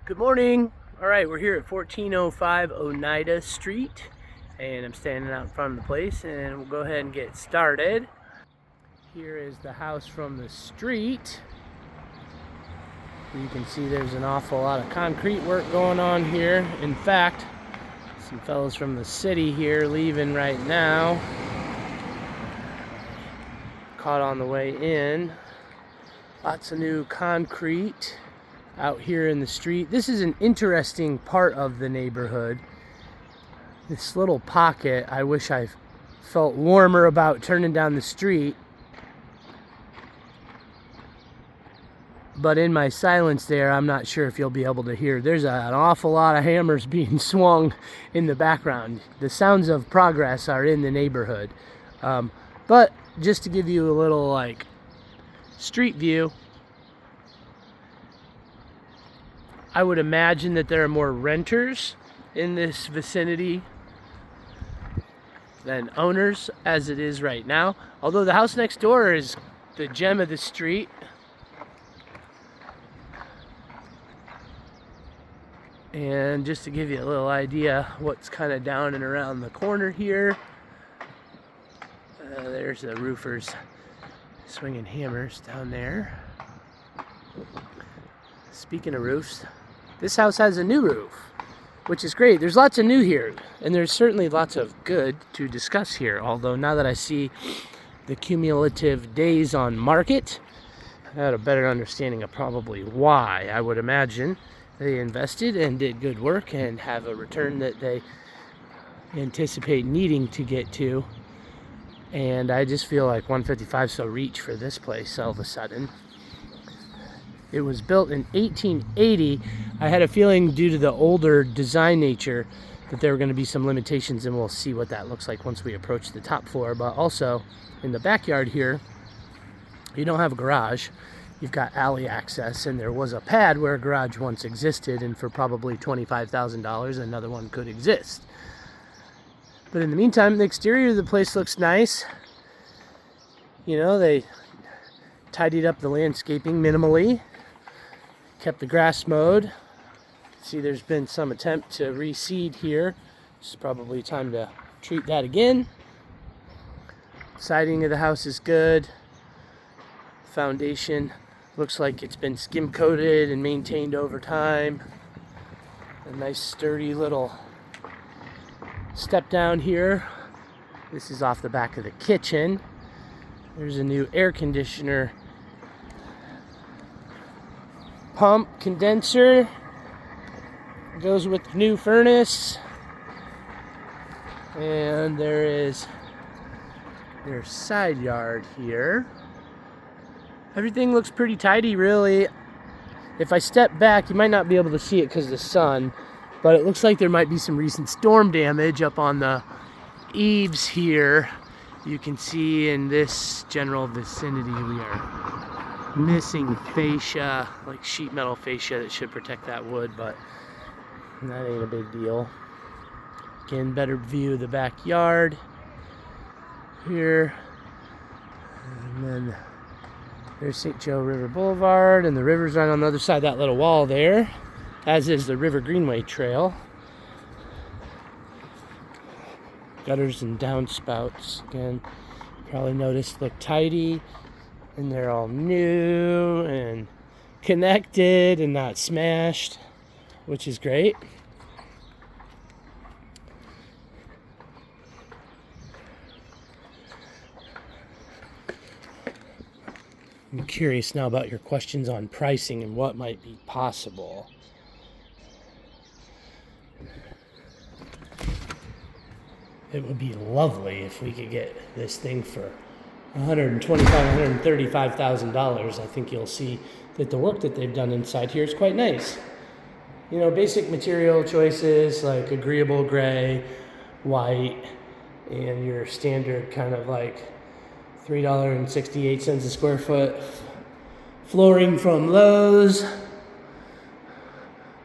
Good morning. All right, we're here at 1405 Oneida Street, and I'm standing out in front of the place, and we'll go ahead and get started. Here is the house from the street. You can see there's an awful lot of concrete work going on here. In fact, some fellows from the city here leaving right now. Caught on the way in. Lots of new concrete out here in the street. This is an interesting part of the neighborhood. This little pocket, I wish I felt warmer about turning down the street. But in my silence there, I'm not sure if you'll be able to hear. There's an awful lot of hammers being swung in the background. The sounds of progress are in the neighborhood. But just to give you a little street view, I would imagine that there are more renters in this vicinity than owners as it is right now. Although the house next door is the gem of the street. And just to give you a little idea what's kind of down and around the corner here. There's the roofers swinging hammers down there. Speaking of roofs, this house has a new roof, which is great. There's lots of new here, and there's certainly lots of good to discuss here. Although now that I see the cumulative days on market, I had a better understanding of probably why. I would imagine they invested and did good work and have a return that they anticipate needing to get to. And I just feel like 155 is a reach for this place all of a sudden. It was built in 1880. I had a feeling due to the older design nature that there were going to be some limitations, and we'll see what that looks like once we approach the top floor. But also in the backyard here, you don't have a garage. You've got alley access, and there was a pad where a garage once existed, and for probably $25,000 another one could exist. But in the meantime, the exterior of the place looks nice. You know, they tidied up the landscaping minimally, kept the grass mowed. See, there's been some attempt to reseed here. It's probably time to treat that again. Siding of the house is good. Foundation looks like it's been skim coated and maintained over time. A nice sturdy little step down here. This is off the back of the kitchen. There's a new air conditioner pump condenser. Goes with the new furnace. And there is their side yard here. Everything looks pretty tidy, really. If I step back, you might not be able to see it because of the sun, but it looks like there might be some recent storm damage up on the eaves here. You can see in this general vicinity we are missing fascia, like sheet metal fascia that should protect that wood, but that ain't a big deal. Again, better view of the backyard here. And then there's St. Joe River Boulevard, and the river's right on the other side of that little wall there, as is the River Greenway Trail. Gutters and downspouts, again, probably noticed, look tidy, and they're all new and connected and not smashed, which is great. I'm curious now about your questions on pricing and what might be possible. It would be lovely if we could get this thing for $125,000, $135,000. I think you'll see that the work that they've done inside here is quite nice. You know, basic material choices like agreeable gray, white, and your standard kind of like $3.68 a square foot flooring from Lowe's.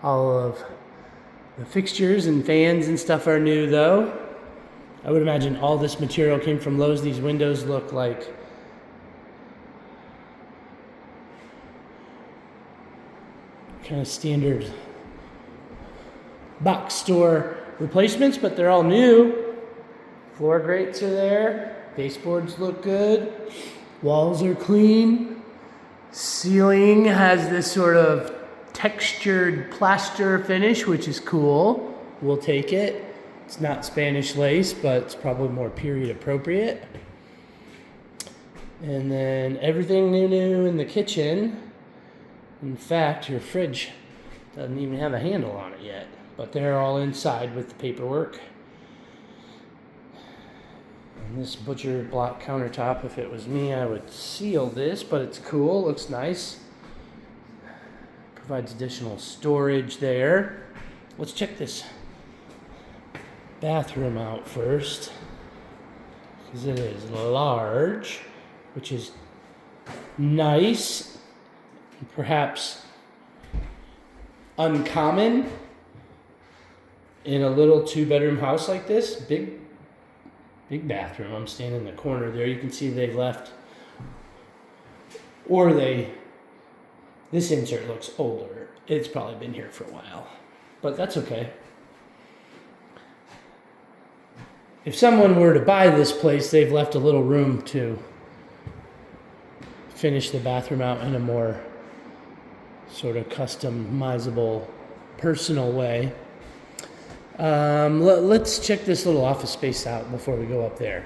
All of the fixtures and fans and stuff are new though. I would imagine all this material came from Lowe's. These windows look like kind of standard box store replacements, but they're all new. Floor grates are there. Baseboards look good. Walls are clean. Ceiling has this sort of textured plaster finish, which is cool. We'll take it. It's not Spanish lace, but it's probably more period appropriate. And then everything new in the kitchen. In fact, your fridge doesn't even have a handle on it yet, but they're all inside with the paperwork. And this butcher block countertop, if it was me, I would seal this, but it's cool, looks nice. Provides additional storage there. Let's check this bathroom out first, because it is large, which is nice, perhaps uncommon in a little 2-bedroom house like this. Big bathroom. I'm standing in the corner there. You can see they left, or this insert looks older. It's probably been here for a while, but that's okay. If someone were to buy this place, they've left a little room to finish the bathroom out in a more sort of customizable, personal way. Let's check this little office space out before we go up there.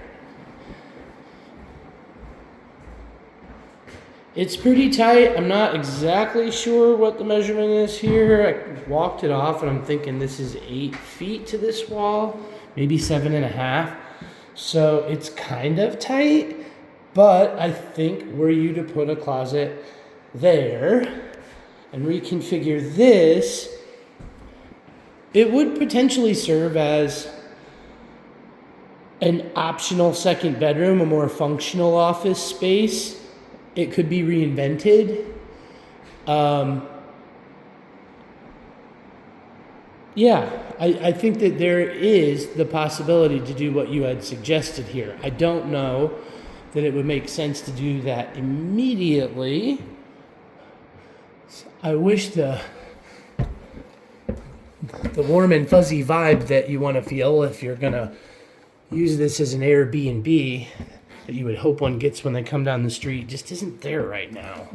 It's pretty tight. I'm not exactly sure what the measurement is here. I walked it off and I'm thinking this is 8 feet to this wall, maybe 7.5. So it's kind of tight, but I think were you to put a closet there and reconfigure this, it would potentially serve as an optional second bedroom, a more functional office space. It could be reinvented. I think that there is the possibility to do what you had suggested here. I don't know that it would make sense to do that immediately. I wish the warm and fuzzy vibe that you want to feel if you're going to use this as an Airbnb that you would hope one gets when they come down the street just isn't there right now.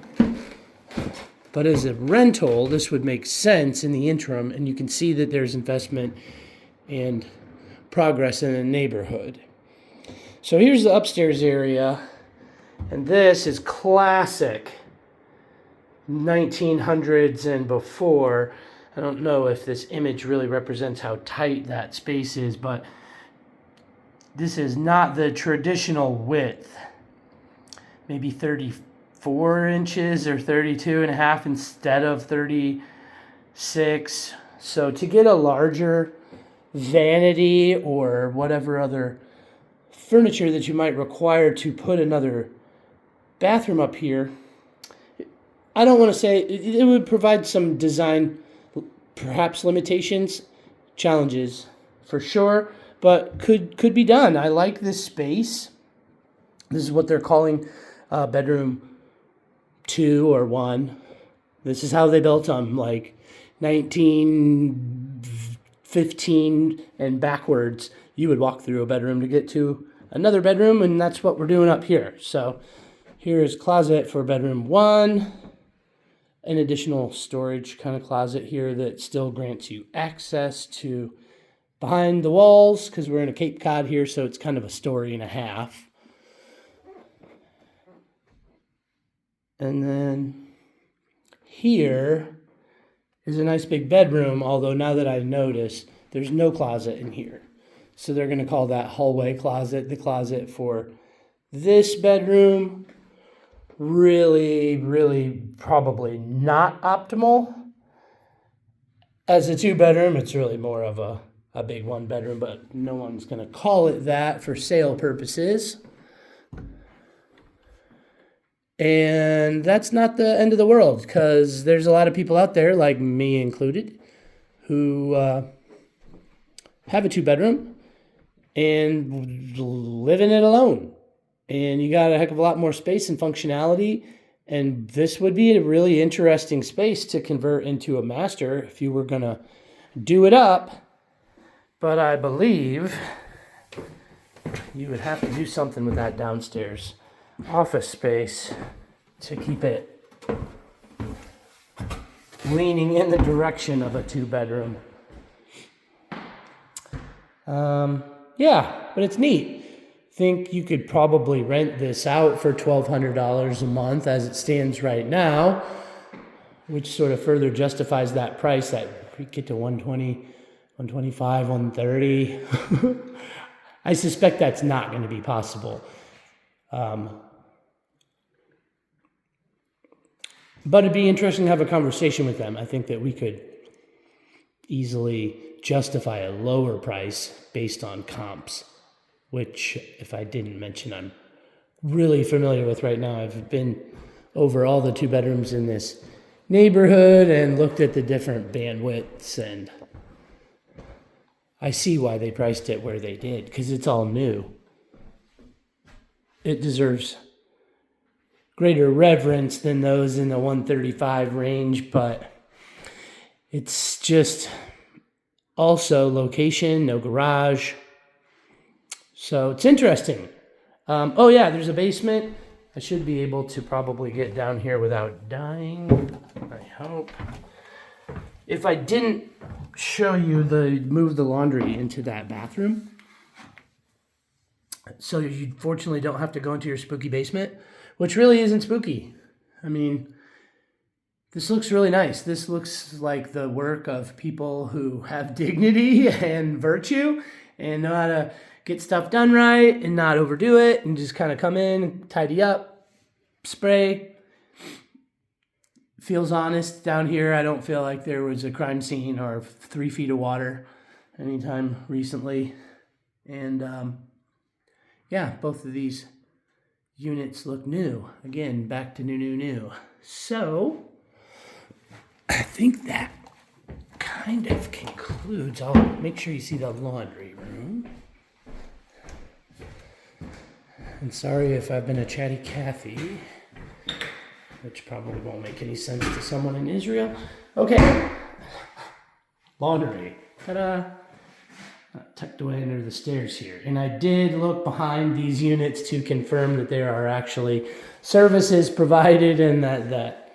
But as a rental, this would make sense in the interim, and you can see that there's investment and progress in the neighborhood. So here's the upstairs area, and this is classic 1900s and before. I don't know if this image really represents how tight that space is, but this is not the traditional width. Maybe 34 inches or 32.5 instead of 36. So to get a larger vanity or whatever other furniture that you might require to put another bathroom up here, I don't want to say it would provide some design, perhaps limitations, challenges for sure, but could be done. I like this space. This is what they're calling bedroom 2 or 1. This is how they built them, like 1915 and backwards. You would walk through a bedroom to get to another bedroom, and that's what we're doing up here. So here is closet for bedroom 1. An additional storage kind of closet here that still grants you access to behind the walls, because we're in a Cape Cod here, so it's kind of a story and a half. And then here is a nice big bedroom, although now that I've noticed, there's no closet in here. So they're going to call that hallway closet the closet for this bedroom. Really, really probably not optimal. As a 2-bedroom, it's really more of a big 1-bedroom, but no one's going to call it that for sale purposes. And that's not the end of the world, because there's a lot of people out there, like me included, who have a 2-bedroom and live in it alone. And you got a heck of a lot more space and functionality. And this would be a really interesting space to convert into a master if you were going to do it up, but I believe you would have to do something with that downstairs office space to keep it leaning in the direction of a 2-bedroom. Yeah, but it's neat. Think you could probably rent this out for $1,200 a month as it stands right now, which sort of further justifies that price that we get to 120, 125, 130. I suspect that's not going to be possible. But it'd be interesting to have a conversation with them. I think that we could easily justify a lower price based on comps, which, if I didn't mention, I'm really familiar with right now. I've been over all the 2-bedrooms in this neighborhood and looked at the different bandwidths, and I see why they priced it where they did, because it's all new. It deserves greater reverence than those in the 135 range, but it's just also location, no garage. So it's interesting. Oh yeah, there's a basement. I should be able to probably get down here without dying, I hope. If I didn't show you move the laundry into that bathroom, so you fortunately don't have to go into your spooky basement, which really isn't spooky. I mean, this looks really nice. This looks like the work of people who have dignity and virtue and know how to get stuff done right and not overdo it and just kind of come in, tidy up, spray. Feels honest down here. I don't feel like there was a crime scene or 3 feet of water anytime recently. And yeah, both of these units look new. Again, back to new. So I think that kind of concludes. I'll make sure you see the laundry room. And sorry if I've been a chatty Cathy, which probably won't make any sense to someone in Israel. Okay. Laundry. Ta-da. Tucked away under the stairs here. And I did look behind these units to confirm that there are actually services provided and that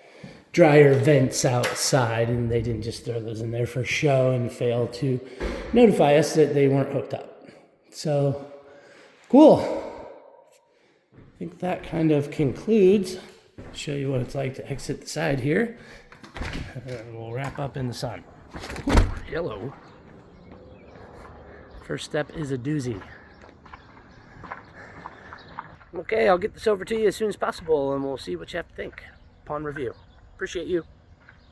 dryer vents outside, and they didn't just throw those in there for show and fail to notify us that they weren't hooked up. So, cool. I think that kind of concludes. I'll show you what it's like to exit the side here. And we'll wrap up in the sun. Ooh, hello. First step is a doozy. Okay, I'll get this over to you as soon as possible, and we'll see what you have to think upon review. Appreciate you.